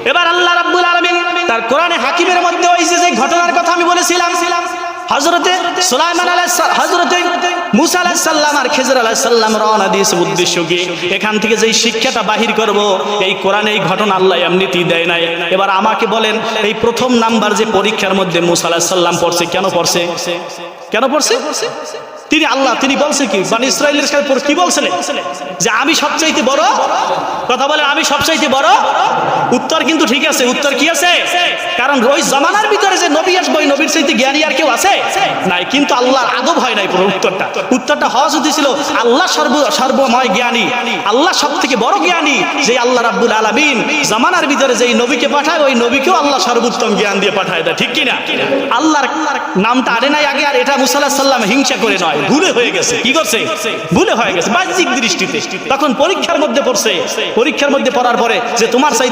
এবার আল্লাহ রাব্বুল আলামিন তার কোরআনে হাকিমের মধ্যে ওই যে ঘটনার কথা আমি বলেছিলাম, হযরতে সুলাইমান আলাইহিস সালাম, হযরতে মুসা আলাইহিস সালাম আর খিজর আলাইহিস সালাম রওনা দিয়েছে উদ্দেশ্য কি, এখান থেকে যেই শিক্ষাটা বাহির করব এই কোরআনে এই ঘটনা আল্লাহ এমনিতেই দেয় নাই। এবার আমাকে বলেন, এই প্রথম নাম্বার যে পরীক্ষার মধ্যে মুসা আলাইহিস সালাম পড়ছে, কেন পড়ছে? কেন পড়ছে? তিনি আল্লাহ, তিনি বলছে কি, বনি ইসরাইলের সাথে কি বলছিলেন যে আমি সবচাইতে বড়, কথা বলেন আমি সবচাইতে বড়। উত্তর কিন্তু ঠিক আছে, উত্তর কি আছে? কারণ ওই জামানার ভিতরে যে নবী আসবে, ওই নবীর চাইতে জ্ঞানী আর কেউ আছে নাই, কিন্তু আল্লাহর আদব হয় নাই পুরো উত্তরটা হওয়া যদি ছিল আল্লাহ সর্বময় জ্ঞানী, আল্লাহ সব থেকে বড় জ্ঞানী, যে আল্লাহ রাব্বুল আলামিন জামানার ভিতরে যেই নবীকে পাঠায়, ওই নবীকেও আল্লাহ সর্বোত্তম জ্ঞান দিয়ে পাঠায় দেয়, ঠিক কিনা? আল্লাহর নামটা আনে নাই আগে, আর এটা মুসা আলাইহিস সালাম হিংসা করে নয়, ভুলে হয়ে গেছে। কি করছে? ভুলে হয়ে গেছে বাহ্যিক দৃষ্টিতে। তখন পরীক্ষার মধ্যে পড়ছে, পরীক্ষার মধ্যে পড়ার পরে যে তোমার